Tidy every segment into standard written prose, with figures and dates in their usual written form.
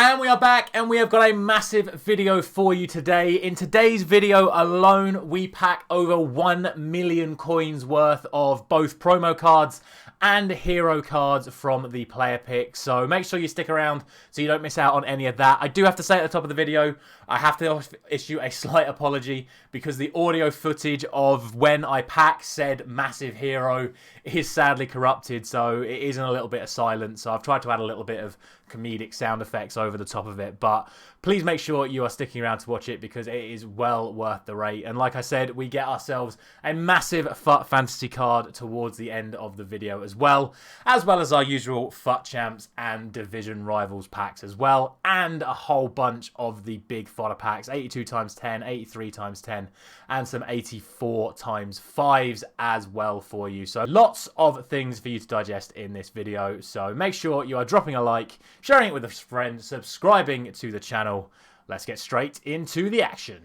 And we are back, and we have got a massive video for you today. In today's video alone, we pack over 1 million coins worth of both promo cards and hero cards from the player pick. So make sure you stick around so you don't miss out on any of that. I do have to say at the top of the video, I have to issue a slight apology because the audio footage of when I pack said massive hero is sadly corrupted, so it is in a little bit of silence. So I've tried to add a little bit of comedic sound effects over the top of it, but please make sure you are sticking around to watch it because it is well worth the rate. And like I said, we get ourselves a massive FUT fantasy card towards the end of the video as well as our usual FUT champs and division rivals packs as well, and a whole bunch of the big fodder packs, 82 times 10, 83 times 10, and some 84 times 5s as well for you. So lots of things for you to digest in this video, so make sure you are dropping a like, sharing it with a friend, subscribing to the channel. Let's get straight into the action.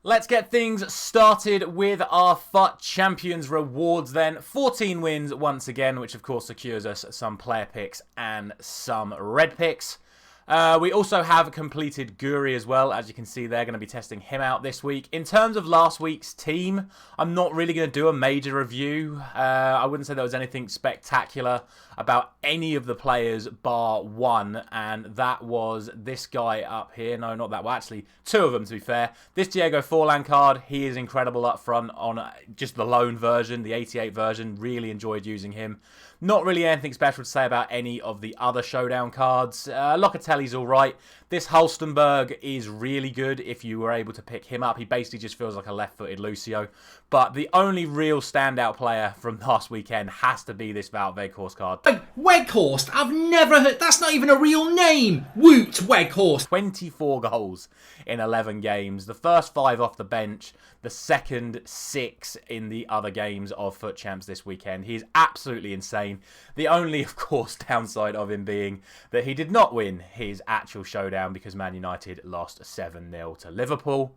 Let's get things started with our FUT Champions rewards then. 14 wins once again, which of course secures us some player picks and some red picks. We also have completed Guri as well. As you can see, they're going to be testing him out this week. In terms of last week's team, I'm not really going to do a major review. I wouldn't say there was anything spectacular about any of the players bar one, and that was this guy up here. No, not that. Well, actually, two of them, to be fair. This Diego Forlan card, he is incredible up front on just the loan version, the 88 version. Really enjoyed using him. Not really anything special to say about any of the other showdown cards. Locatelli's alright. This Hulstenberg is really good if you were able to pick him up. He basically just feels like a left-footed Lucio. But the only real standout player from last weekend has to be this Wout Weghorst card. Weghorst? I've never heard... That's not even a real name! Wout Weghorst. 24 goals in 11 games. The first 5 off the bench. The second 6 in the other games of FUT Champs this weekend. He is absolutely insane. The only, of course, downside of him being that he did not win his actual showdown because Man United lost 7-0 to Liverpool.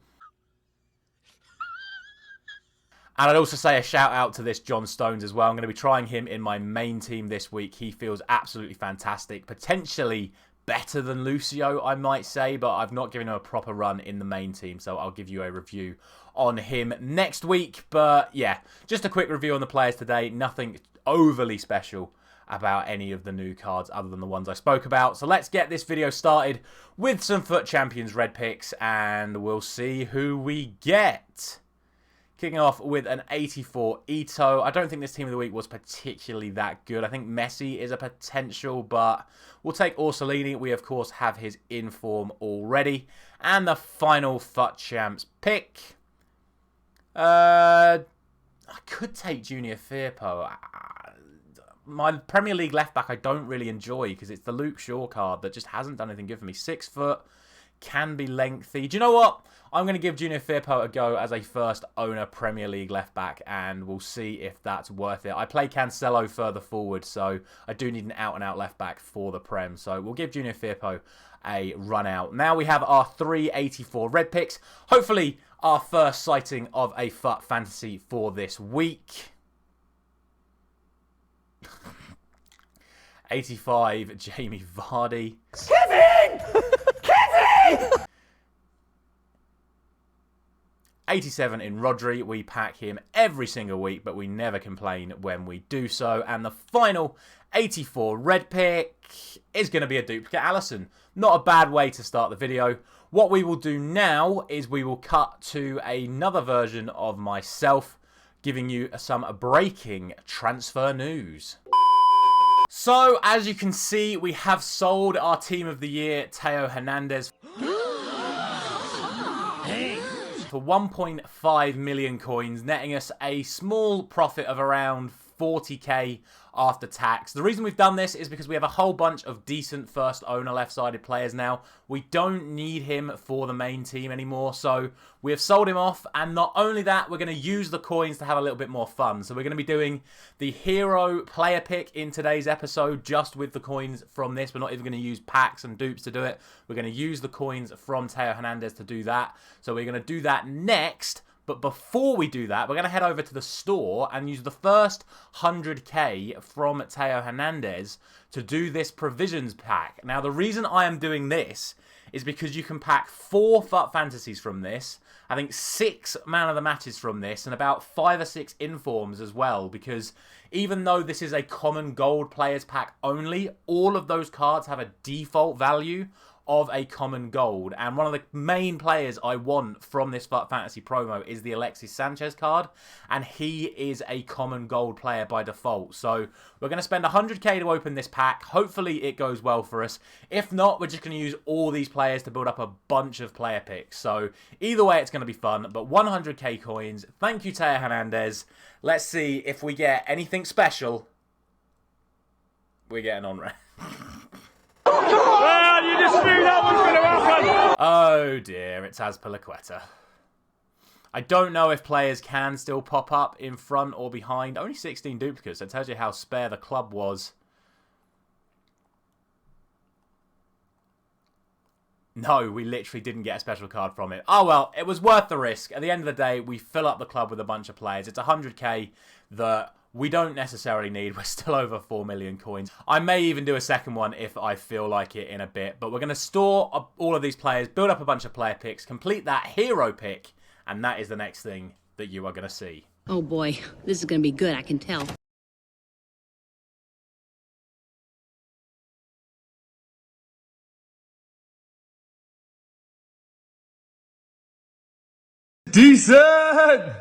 And I'd also say a shout out to this John Stones as well. I'm going to be trying him in my main team this week. He feels absolutely fantastic. Potentially better than Lucio, I might say, but I've not given him a proper run in the main team, so I'll give you a review on him next week. But yeah, just a quick review on the players today. Nothing overly special about any of the new cards other than the ones I spoke about. So let's get this video started with some FUT Champions red picks, and we'll see who we get. Kicking off with an 84 Ito. I don't think this team of the week was particularly that good. I think Messi is a potential, but we'll take Orsolini. We, of course, have his inform already. And the final FUT Champs pick. I could take Junior Firpo. My Premier League left-back I don't really enjoy because it's the Luke Shaw card that just hasn't done anything good for me. 6 foot, can be lengthy. Do you know what? I'm going to give Junior Firpo a go as a first owner Premier League left-back, and we'll see if that's worth it. I play Cancelo further forward, so I do need an out-and-out left-back for the Prem. So we'll give Junior Firpo a run out. Now we have our 384 red picks. Hopefully our first sighting of a FUT fantasy for this week. 85 Jamie Vardy. Kevin! Kevin! 87 in Rodri. We pack him every single week, but we never complain when we do so. And the final 84 red pick is going to be a duplicate Alisson. Not a bad way to start the video. What we will do now is we will cut to another version of myself, giving you some breaking transfer news. So, as you can see, we have sold our team of the year, Theo Hernandez, for 1.5 million coins, netting us a small profit of around 40k after tax. The reason we've done this is because we have a whole bunch of decent first owner left-sided players now. We don't need him for the main team anymore, so we have sold him off. And not only that, we're going to use the coins to have a little bit more fun. So we're going to be doing the hero player pick in today's episode just with the coins from this. We're not even going to use packs and dupes to do it. We're going to use the coins from Theo Hernandez to do that. So we're going to do that next. But before we do that, we're going to head over to the store and use the first 100k from Teo Hernandez to do this provisions pack. Now, the reason I am doing this is because you can pack 4 FUT fantasies from this, I think 6 man of the matches from this, and about 5 or 6 informs as well, because even though this is a common gold players pack only, all of those cards have a default value of a common gold, and one of the main players I want from this FUT Fantasy promo is the Alexis Sanchez card, and he is a common gold player by default. So we're going to spend 100k to open this pack. Hopefully it goes well for us. If not, we're just going to use all these players to build up a bunch of player picks. So either way, it's going to be fun, but 100k coins. Thank you, Teo Hernandez. Let's see if we get anything special. We're getting on right. Well, you just knew that was going to happen. Oh dear, it's Azpilicueta. I don't know if players can still pop up in front or behind. Only 16 duplicates. That tells you how spare the club was. No, we literally didn't get a special card from it. Oh well, it was worth the risk. At the end of the day, we fill up the club with a bunch of players. It's 100k that we don't necessarily need. We're still over 4 million coins. I may even do a second one if I feel like it in a bit. But we're going to store all of these players, build up a bunch of player picks, complete that hero pick, and that is the next thing that you are going to see. Oh boy, this is going to be good, I can tell. Decent!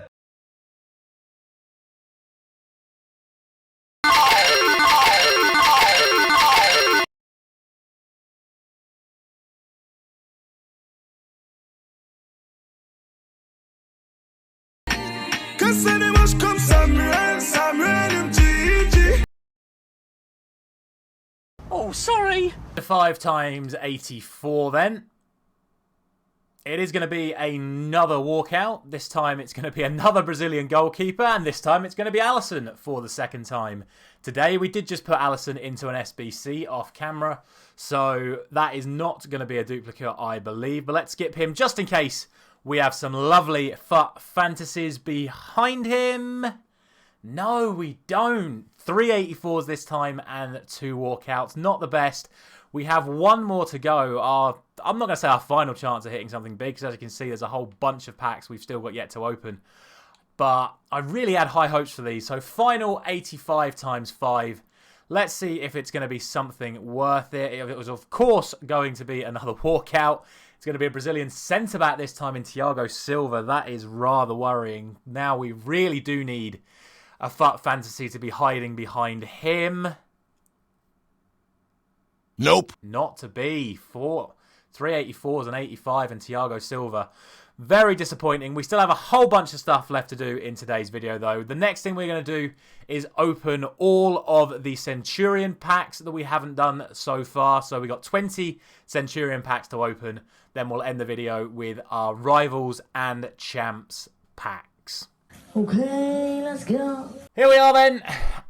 Oh, sorry. 5 times 84 then. It is going to be another walkout. This time it's going to be another Brazilian goalkeeper, and this time it's going to be Alisson for the second time. Today we did just put Alisson into an SBC off camera, so that is not going to be a duplicate, I believe. But let's skip him just in case we have some lovely FUT fantasies behind him. No, we don't. 3 84s this time and 2 walkouts. Not the best. We have one more to go. I'm not going to say our final chance of hitting something big, because as you can see, there's a whole bunch of packs we've still got yet to open. But I really had high hopes for these. So final 85 times 5. Let's see if it's going to be something worth it. It was, of course, going to be another walkout. It's going to be a Brazilian centre-back this time in Thiago Silva. That is rather worrying. Now we really do need a FUT fantasy to be hiding behind him. Nope. Not to be. 384s and 85 and Thiago Silva. Very disappointing. We still have a whole bunch of stuff left to do in today's video, though. The next thing we're going to do is open all of the Centurion packs that we haven't done so far. So we got 20 Centurion packs to open. Then we'll end the video with our Rivals and Champs packs. Okay, let's go. Here we are then.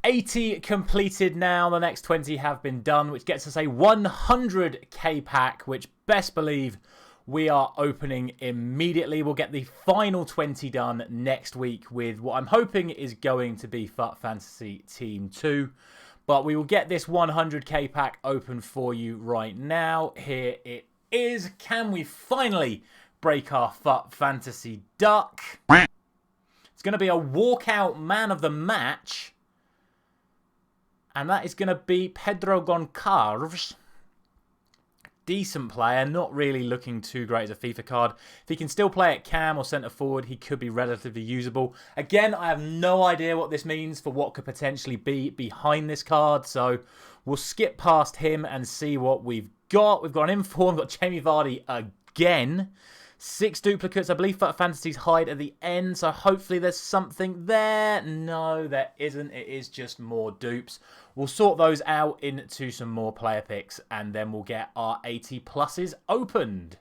80 completed now. The next 20 have been done, which gets us a 100k pack, which best believe we are opening immediately. We'll get the final 20 done next week with what I'm hoping is going to be FUT Fantasy Team 2. But we will get this 100k pack open for you right now. Here it is. Can we finally break our FUT Fantasy duck? It's going to be a walkout man of the match. And that is going to be Pedro Goncalves. Decent player, not really looking too great as a FIFA card. If he can still play at cam or centre forward, he could be relatively usable. Again, I have no idea what this means for what could potentially be behind this card. So we'll skip past him and see what we've got. We've got an inform, we've got Jamie Vardy again. 6 duplicates. I believe FUT Fantasies hide at the end, so hopefully there's something there. No, there isn't. It is just more dupes. We'll sort those out into some more player picks, and then we'll get our 80 pluses opened.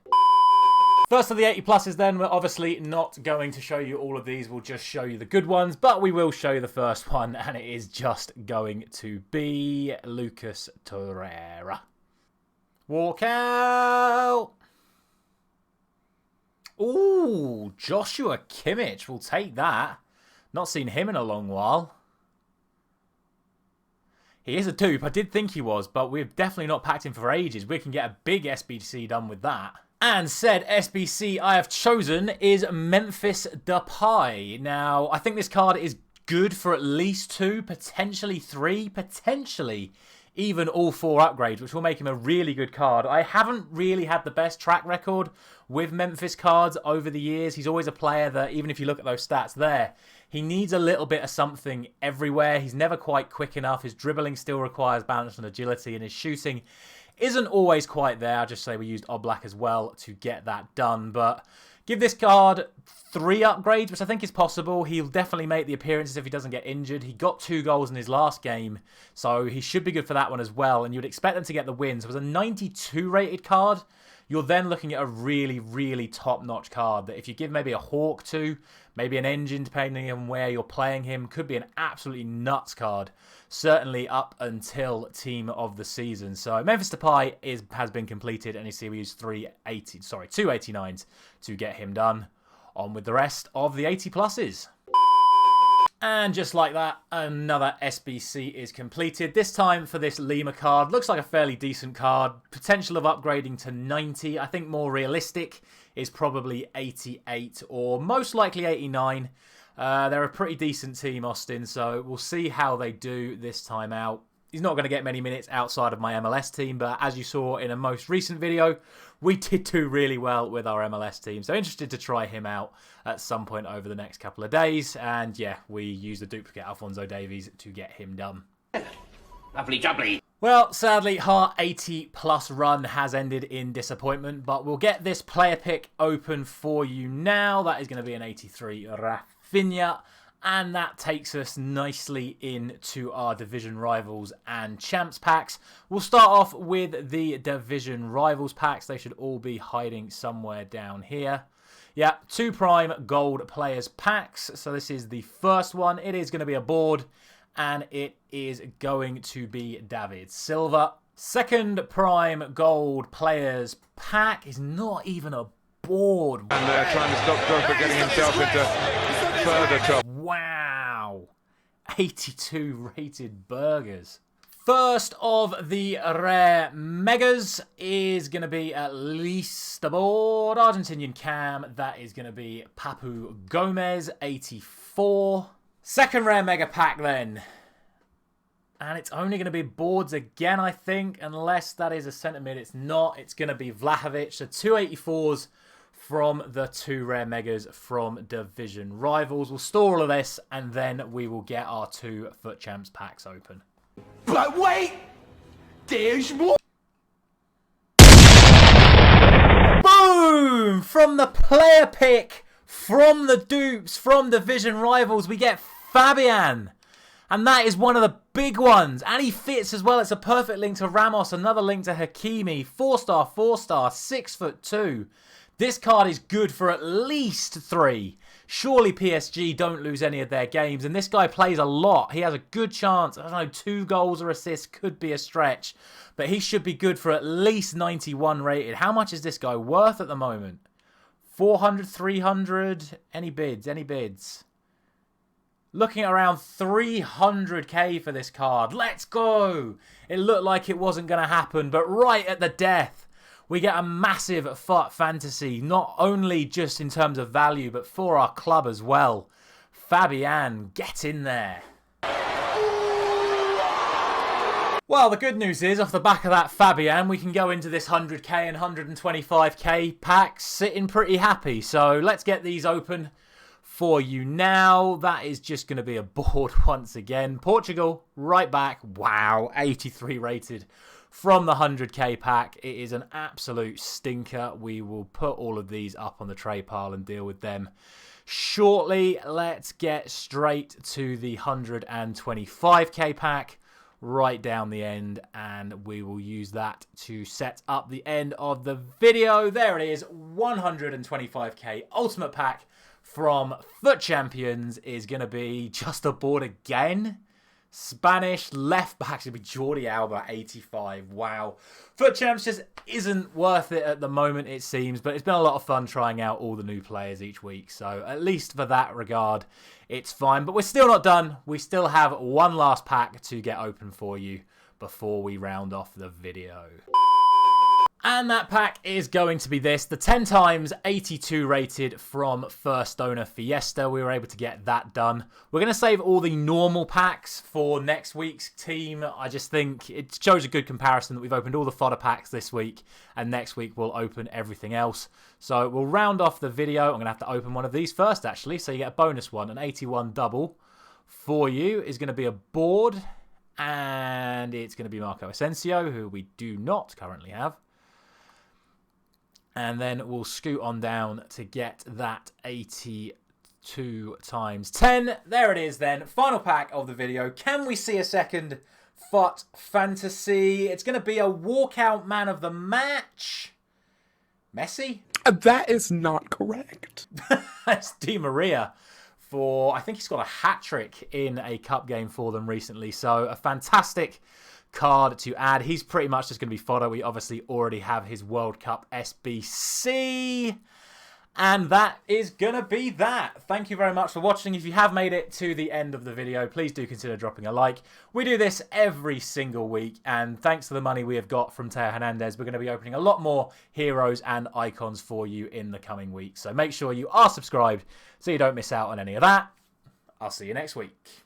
First of the 80 pluses then, we're obviously not going to show you all of these. We'll just show you the good ones, but we will show you the first one, and it is just going to be Lucas Torreira. Walk out. Ooh, Joshua Kimmich. We'll take that. Not seen him in a long while. He is a dupe. I did think he was, but we've definitely not packed him for ages. We can get a big SBC done with that. And said SBC I have chosen is Memphis Depay. Now, I think this card is good for at least 2, potentially 3, potentially even all 4 upgrades, which will make him a really good card. I haven't really had the best track record with Memphis cards over the years. He's always a player that, even if you look at those stats there, he needs a little bit of something everywhere. He's never quite quick enough. His dribbling still requires balance and agility, and his shooting isn't always quite there. I'll just say we used Oblak as well to get that done. But give this card 3 upgrades, which I think is possible. He'll definitely make the appearances if he doesn't get injured. He got 2 goals in his last game, so he should be good for that one as well. And you'd expect them to get the wins. So it was a 92 rated card. You're then looking at a really, really top-notch card that if you give maybe a Hawk to, maybe an Engine, depending on where you're playing him, could be an absolutely nuts card. Certainly up until Team of the Season. So Memphis Depay has been completed, and you see we used 289s to get him done. On with the rest of the 80 pluses. And just like that, another SBC is completed. This time for this Lima card. Looks like a fairly decent card. Potential of upgrading to 90. I think more realistic is probably 88 or most likely 89. They're a pretty decent team, Austin, so we'll see how they do this time out. He's not going to get many minutes outside of my MLS team, but as you saw in a most recent video, we did do really well with our MLS team. So interested to try him out at some point over the next couple of days. And yeah, we used the duplicate Alphonso Davies to get him done. Lovely jubbly. Well, sadly, our 80-plus run has ended in disappointment, but we'll get this player pick open for you now. That is going to be an 83 Rafinha. And that takes us nicely into our Division Rivals and Champs packs. We'll start off with the Division Rivals packs. They should all be hiding somewhere down here. Yeah, 2 Prime Gold Players packs. So this is the first one. It is going to be a board, and it is going to be David Silva. Second Prime Gold Players pack is not even a board. And they're trying to stop Drogba getting himself into further trouble. Wow. 82 rated burgers. First of the rare megas is going to be at least a board. Argentinian Cam. That is going to be Papu Gomez, 84. Second rare mega pack then. And it's only going to be boards again, I think. Unless that is a centre mid. It's not. It's going to be Vlahovic. So 284s. From the 2 rare megas from Division Rivals. We'll store all of this, and then we will get our 2 FUT Champs packs open. But wait! There's more! Boom! From the player pick, from the dupes, from Division Rivals, we get Fabian. And that is one of the big ones. And he fits as well. It's a perfect link to Ramos, another link to Hakimi. 4-star, 4-star, 6'2". This card is good for at least 3. Surely PSG don't lose any of their games. And this guy plays a lot. He has a good chance. I don't know, 2 goals or assists could be a stretch. But he should be good for at least 91 rated. How much is this guy worth at the moment? 400, 300? Any bids? Any bids? Looking at around 300k for this card. Let's go! It looked like it wasn't going to happen. But right at the death. We get a massive FUT fantasy, not only just in terms of value, but for our club as well. Fabian, get in there. Well, the good news is, off the back of that Fabian, we can go into this 100k and 125k packs sitting pretty happy. So let's get these open for you now. That is just going to be a board once again. Portugal, right back. Wow, 83 rated. From the 100k pack, it is an absolute stinker. We will put all of these up on the tray pile and deal with them shortly. Let's get straight to the 125k pack right down the end, and we will use that to set up the end of the video. There it is, 125k ultimate pack from FUT Champions is going to be just a board again. Spanish left back should be Jordi Alba, 85. Wow. FUT Champs just isn't worth it at the moment, it seems. But it's been a lot of fun trying out all the new players each week. So at least for that regard, it's fine. But we're still not done. We still have one last pack to get open for you before we round off the video. And that pack is going to be this, the 10 times 82 rated from First Owner Fiesta. We were able to get that done. We're going to save all the normal packs for next week's team. I just think it shows a good comparison that we've opened all the fodder packs this week, and next week we'll open everything else. So we'll round off the video. I'm going to have to open one of these first, actually, so you get a bonus one. An 81 double for you is going to be a board, and it's going to be Marco Asensio, who we do not currently have. And then we'll scoot on down to get that 82 times 10. There it is then. Final pack of the video. Can we see a second FUT Fantasy? It's going to be a walkout man of the match. Messi? That is not correct. That's Di Maria. I think he's got a hat-trick in a cup game for them recently. So a fantastic card to add. He's pretty much just going to be fodder. We obviously already have his World Cup SBC. And that is going to be that. Thank you very much for watching. If you have made it to the end of the video, please do consider dropping a like. We do this every single week. And thanks to the money we have got from Teo Hernandez, we're going to be opening a lot more heroes and icons for you in the coming weeks. So make sure you are subscribed so you don't miss out on any of that. I'll see you next week.